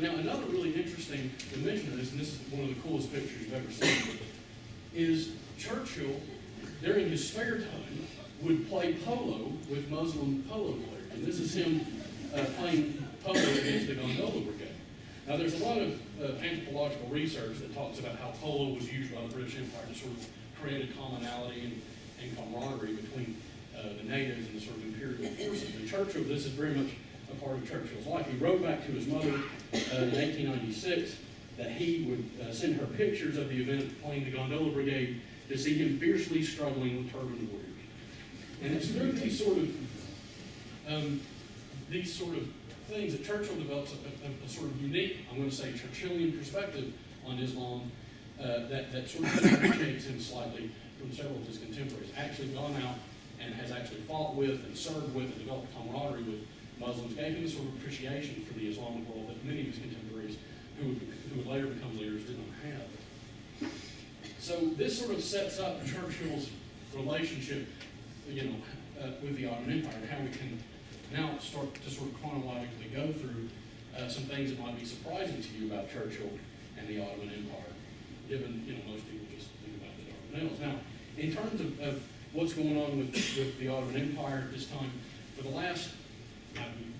Now, another really interesting dimension of this, and this is one of the coolest pictures you've ever seen, is Churchill, during his spare time, would play polo with Muslim polo players. And this is him playing polo against the Gondola Brigade. Now, there's a lot of anthropological research that talks about how polo was used by the British Empire to sort of create a commonality and camaraderie between the natives and the sort of imperial forces. And Churchill, this is very much a part of Churchill's life. He wrote back to his mother in 1896 that he would send her pictures of the event playing the Gondola Brigade to see him fiercely struggling with turbaned warriors. And it's through these sort of things that Churchill develops a sort of unique, I'm going to say, Churchillian perspective on Islam that sort of differentiates him slightly from several of his contemporaries. Actually gone out and has actually fought with and served with and developed camaraderie with Muslims, gave him a sort of appreciation for the Islamic world that many of his contemporaries who would later become leaders did not have. So this sort of sets up Churchill's relationship, with the Ottoman Empire, and how we can now start to sort of chronologically go through some things that might be surprising to you about Churchill and the Ottoman Empire, given most people just think about the Dardanelles. Now, in terms of what's going on with the Ottoman Empire at this time, for the last,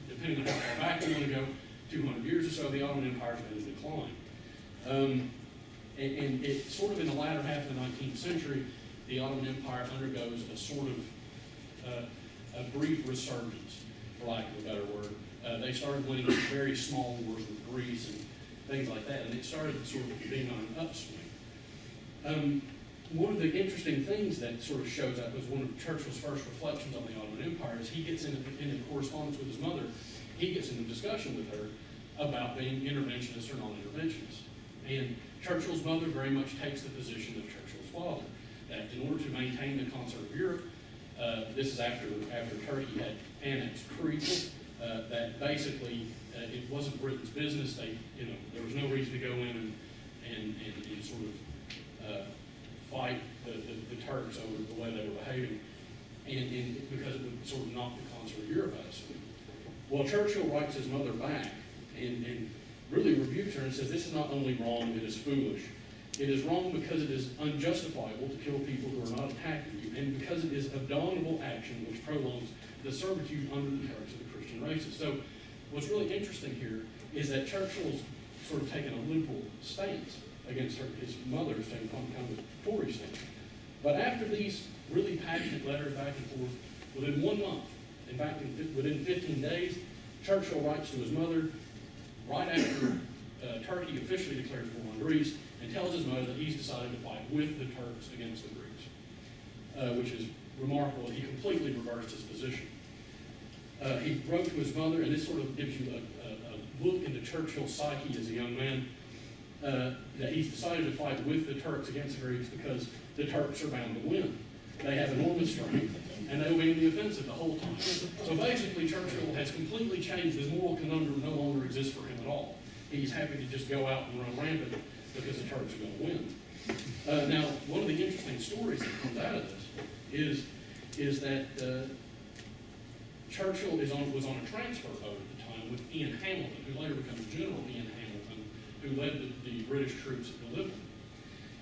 depending on how far back you want to go, 200 years or so, the Ottoman Empire has been in decline. And it sort of in the latter half of the 19th century, the Ottoman Empire undergoes a sort of a brief resurgence, for lack of a better word. They started winning very small wars with Greece and things like that, and it started sort of being on an upswing. One of the interesting things that sort of shows up as one of Churchill's first reflections on the Ottoman Empire is he gets in correspondence with his mother, he gets in a discussion with her about being interventionist or non-interventionist. And Churchill's mother very much takes the position of Churchill's father, that in order to maintain the concert of Europe, this is after Turkey had annexed Crete, that basically it wasn't Britain's business. There was no reason to go in and sort of fight the Turks over the way they were behaving, and because it would sort of knock the concert of Europe out of swing. Well, Churchill writes his mother back and really rebukes her and says, this is not only wrong, it is foolish. It is wrong because it is unjustifiable to kill people who are not attacking you, and because it is abominable action which prolongs the servitude under the Turks of the Christian races. So what's really interesting here is that Churchill's sort of taken a liberal stance against his mother's taking kind of a Tory stance. But after these really passionate letters back and forth, within 1 month, in fact, within 15 days, Churchill writes to his mother right after Turkey officially declares war on Greece, and tells his mother that he's decided to fight with the Turks against the Greeks, which is remarkable. He completely reversed his position. He wrote to his mother, and this sort of gives you a look into Churchill's psyche as a young man, that he's decided to fight with the Turks against the Greeks because the Turks are bound to win. They have enormous strength, and they'll be in the offensive the whole time. So basically, Churchill has completely changed. His moral conundrum no longer exists for him at all. He's happy to just go out and run rampant because the Turks are going to win. Now, one of the interesting stories that comes out of this is that Churchill was on a transfer boat at the time with Ian Hamilton, who later becomes General Ian Hamilton, who led the British troops at Gallipoli.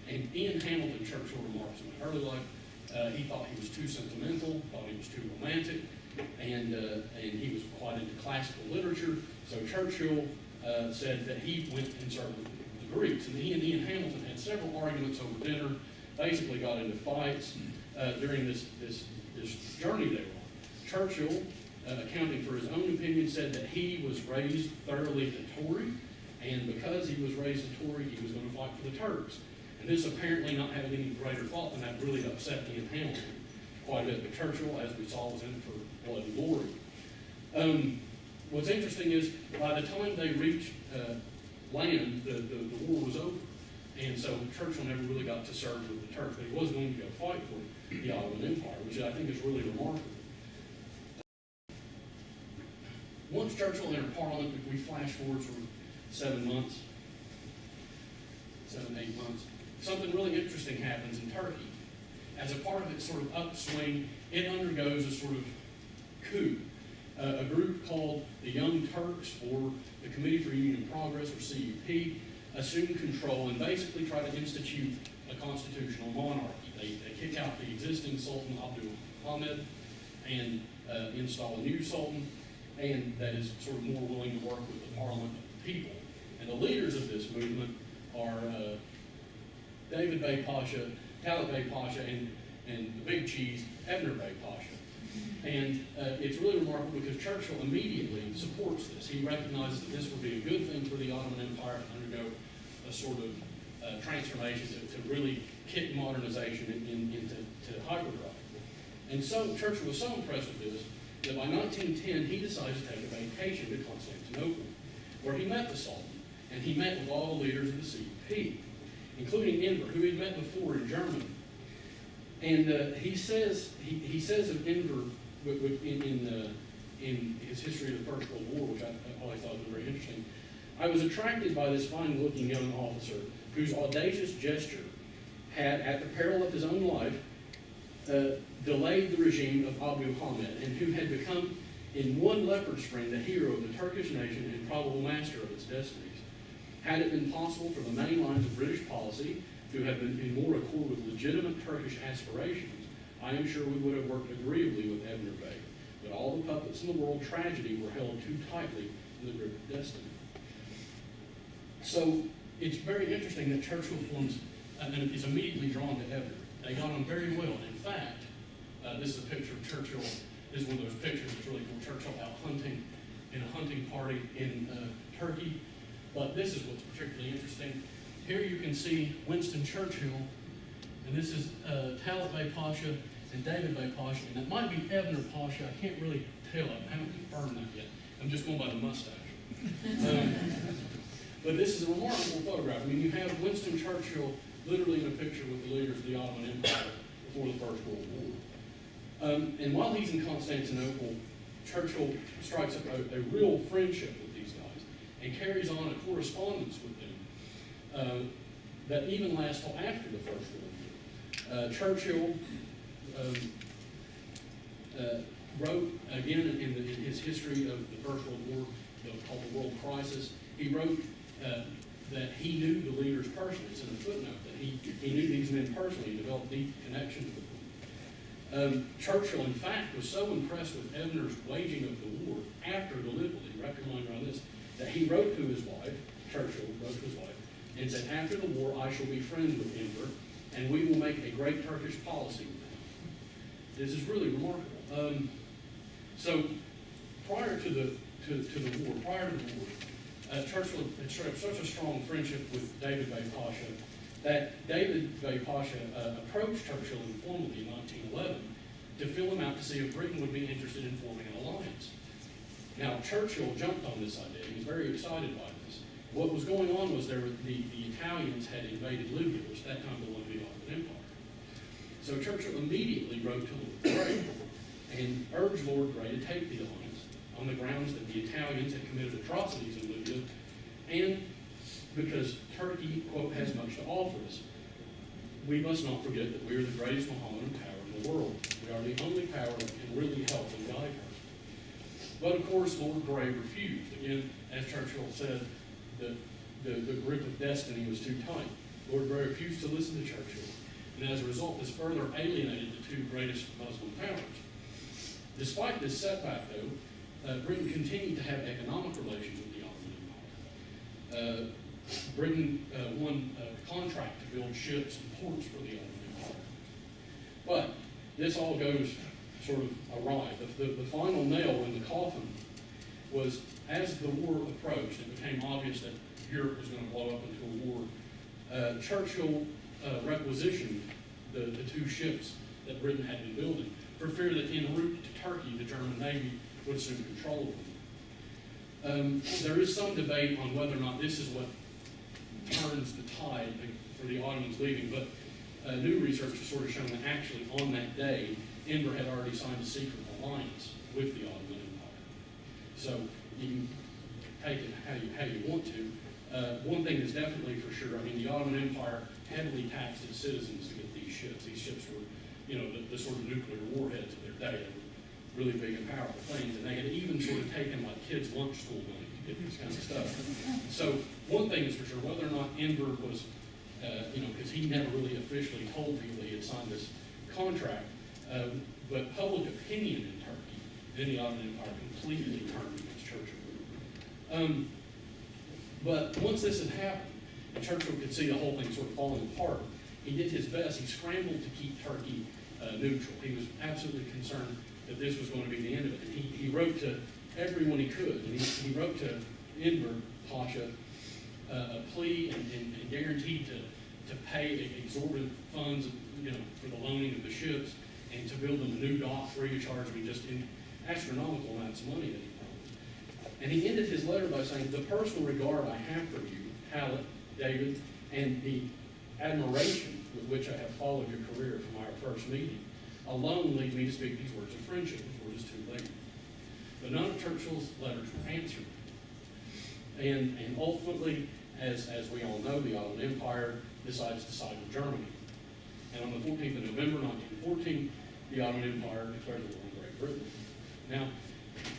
And Ian Hamilton, Churchill remarks in his early life, he thought he was too sentimental, thought he was too romantic, and he was quite into classical literature. So Churchill said that he went and served with the Greeks. And he and Ian Hamilton had several arguments over dinner, basically got into fights during this journey they were on. Churchill, accounting for his own opinion, said that he was raised thoroughly a Tory, and because he was raised a Tory, he was going to fight for the Turks. And this apparently not having any greater thought than that really upset Ian Hamilton quite a bit. But Churchill, as we saw, was in for blood and glory. What's interesting is by the time they reached land, the war was over. And so Churchill never really got to serve with the Turks, but he was going to go fight for the Ottoman Empire, which I think is really remarkable. Once Churchill entered Parliament, if we flash forward for 7 months, 7, 8 months, something really interesting happens in Turkey. As a part of its sort of upswing, it undergoes a sort of coup. a group called the Young Turks, or the Committee for Union and Progress, or CUP, assumed control and basically tried to institute a constitutional monarchy. They kick out the existing Sultan Abdul Hamid and install a new sultan, and that is sort of more willing to work with the parliament of the people. And the leaders of this movement are David Bey Pasha, Talat Bey Pasha, and the big cheese, Ebner Bey Pasha. And it's really remarkable because Churchill immediately supports this. He recognizes that this would be a good thing for the Ottoman Empire to undergo a sort of transformation to really kick modernization into hyperdrive. And so Churchill was so impressed with this that by 1910 he decided to take a vacation to Constantinople, where he met the Sultan, and he met with all the leaders of the CUP, including Enver, who he'd met before in Germany. And he says of Enver in his history of the First World War, which I always thought was very interesting, I was attracted by this fine-looking young officer whose audacious gesture had, at the peril of his own life, delayed the regime of Abdul Hamid, and who had become, in one leopard spring, the hero of the Turkish nation and probable master of its destinies. Had it been possible for the main lines of British policy to have been in more accord with legitimate Turkish aspirations, I am sure we would have worked agreeably with Ebner Bey. But all the puppets in the world tragedy were held too tightly in the grip of destiny. So it's very interesting that Churchill forms and is immediately drawn to Ebner. They got on very well. In fact, this is a picture of Churchill. This is one of those pictures that's really cool. Churchill out hunting in a hunting party in Turkey. But this is what's particularly interesting. Here you can see Winston Churchill, and this is Talat Bey Pasha and David Bey Pasha, and that might be Ebner Pasha. I can't really tell. I haven't confirmed that yet. I'm just going by the mustache. But this is a remarkable photograph. I mean, you have Winston Churchill literally in a picture with the leaders of the Ottoman Empire before the First World War. And while he's in Constantinople, Churchill strikes up a real friendship with these guys and carries on a correspondence with them that even lasts till after the First World War. Churchill wrote, again, in his history of the First World War, called The World Crisis, he wrote that he knew the leaders personally. It's in a footnote that he knew these men personally, he developed deep connections with them. Churchill, in fact, was so impressed with Ebner's waging of the war after Gallipoli, wrap your mind around this, that he wrote to his wife, Churchill wrote to his wife, and said, after the war I shall be friends with Enver, and we will make a great Turkish policy with him. This is really remarkable. So prior to the war, Churchill had struck up such a strong friendship with David Bey Pasha that David Bey Pasha approached Churchill informally in 1911 to feel him out to see if Britain would be interested in forming an alliance. Now, Churchill jumped on this idea. He was very excited by this. What was going on was the Italians had invaded Libya, which at that time belonged to the Ottoman Empire. So Churchill immediately wrote to Lord Grey and urged Lord Grey to take the alliance on the grounds that the Italians had committed atrocities in Libya, and because Turkey, quote, has much to offer us. We must not forget that we are the greatest Mohammedan power in the world. We are the only power that can really help and guide her. But of course, Lord Grey refused. Again, as Churchill said, the grip of destiny was too tight. Lord Grey refused to listen to Churchill, and as a result, this further alienated the two greatest Muslim powers. Despite this setback, though, Britain continued to have economic relations with the Ottoman Empire. Britain won a contract to build ships and ports for the Ottoman Empire. But this all goes sort of awry. The final nail in the coffin was, as the war approached, it became obvious that Europe was going to blow up into a war. Churchill requisitioned the two ships that Britain had been building for fear that en route to Turkey, the German Navy would assume control of them. There is some debate on whether or not this is what turns the tide for the Ottomans leaving, but new research has sort of shown that actually on that day, Enver had already signed a secret alliance with the Ottoman Empire. So you can take it how you want to. One thing is definitely for sure, I mean, the Ottoman Empire heavily taxed its citizens to get these ships. These ships were, the sort of nuclear warheads of their day. really big and powerful things, and they had even sort of taken like kids' lunch school money to get this kind of stuff. So one thing is for sure, whether or not Enver was, because he never really officially told people he had signed this contract, but public opinion in Turkey, in the Ottoman Empire, completely turned against Churchill. But once this had happened, and Churchill could see the whole thing sort of falling apart, he did his best. He scrambled to keep Turkey neutral. He was absolutely concerned that this was going to be the end of it. And he wrote to everyone he could. And he wrote to Enver Pasha a plea and guaranteed to pay exorbitant funds, for the loaning of the ships and to build them a new dock free of charge. Just in astronomical amounts of money that he promised. And he ended his letter by saying, "The personal regard I have for you, Hallett, David, and the admiration with which I have followed your career from our first meeting alone lead me to speak these words of friendship before it is too late." But none of Churchill's letters were answered. And ultimately, as we all know, the Ottoman Empire decides to side with Germany. And on the 14th of November 1914, the Ottoman Empire declared war on Great Britain. Now,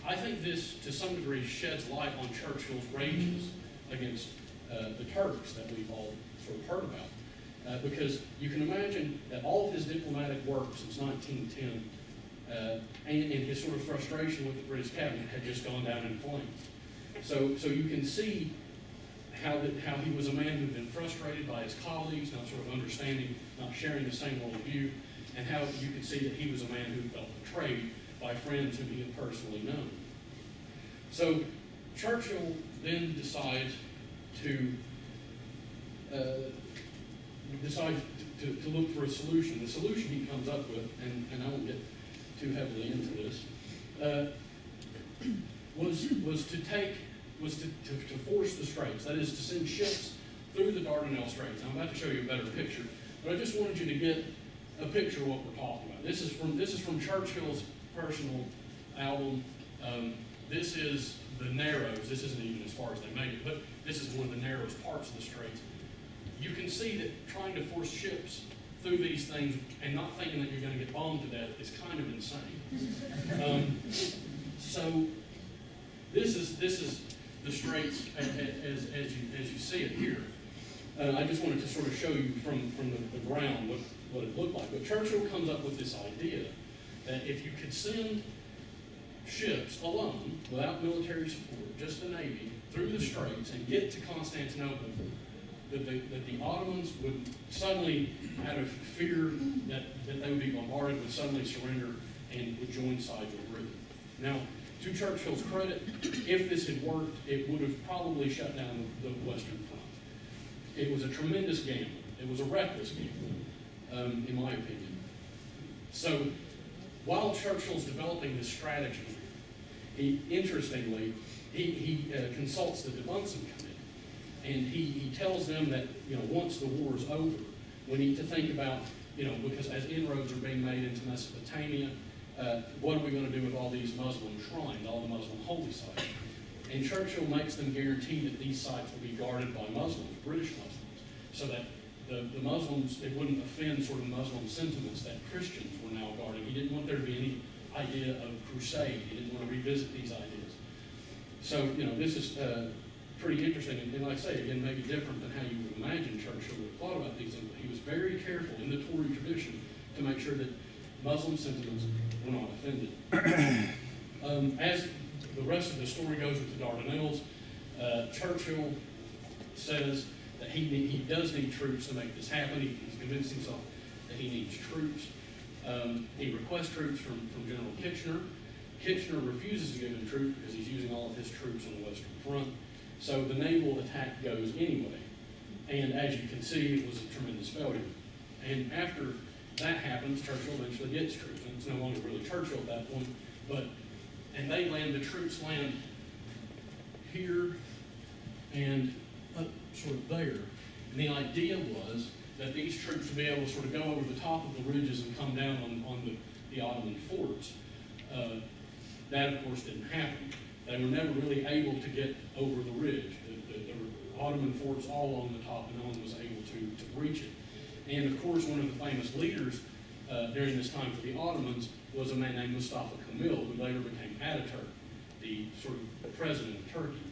I think this, to some degree, sheds light on Churchill's rages against the Turks that we've all sort of heard about. Because you can imagine that all of his diplomatic work since 1910 and his sort of frustration with the British cabinet had just gone down in flames. So you can see how he was a man who'd been frustrated by his colleagues, not sort of understanding, not sharing the same worldview, and how you could see that he was a man who felt betrayed by friends whom he had personally known. So Churchill then decides to look for a solution. The solution he comes up with, and I won't get too heavily into this, was to force the straits. That is, to send ships through the Dardanelles Straits. I'm about to show you a better picture, but I just wanted you to get a picture of what we're talking about. This is from Churchill's personal album. This is the Narrows. This isn't even as far as they made it, but this is one of the narrowest parts of the straits. You can see that trying to force ships through these things and not thinking that you're going to get bombed to death is kind of insane. So this is the straits as you see it here. I just wanted to sort of show you from the ground what it looked like. But Churchill comes up with this idea that if you could send ships alone, without military support, just the Navy, through the straits and get to Constantinople, that the Ottomans would suddenly, out of fear that they would be bombarded, would suddenly surrender and would join sides with Britain. Now, to Churchill's credit, if this had worked, it would have probably shut down the Western Front. It was a tremendous gamble. It was a reckless gamble, in my opinion. So, while Churchill's developing this strategy, he consults the Bunsen Committee, and he tells them that once the war is over, we need to think about because as inroads are being made into Mesopotamia, what are we going to do with all these Muslim shrines, all the Muslim holy sites? And Churchill makes them guarantee that these sites will be guarded by Muslims, British Muslims, so that the Muslims, it wouldn't offend sort of Muslim sentiments that Christians were now guarding. He didn't want there to be any idea of crusade. He didn't want to revisit these ideas. So, this is pretty interesting. And like I say, again, maybe different than how you would imagine Churchill would have thought about these things. But he was very careful in the Tory tradition to make sure that Muslim sentiments were not offended. As the rest of the story goes with the Dardanelles, Churchill says that he does need troops to make this happen. He's convinced himself that he needs troops. He requests troops from General Kitchener. Kitchener refuses to give him troops because he's using all of his troops on the Western Front. So the naval attack goes anyway. And as you can see, it was a tremendous failure. And after that happens, Churchill eventually gets troops. And it's no longer really Churchill at that point. And the troops land here and up sort of there. And the idea was that these troops would be able to sort of go over the top of the ridges and come down on the Ottoman forts. That, of course, didn't happen. They were never really able to get over the ridge. There were Ottoman forts all along the top, and no one was able to breach it. And, of course, one of the famous leaders during this time for the Ottomans was a man named Mustafa Kemal, who later became Ataturk, the sort of president of Turkey.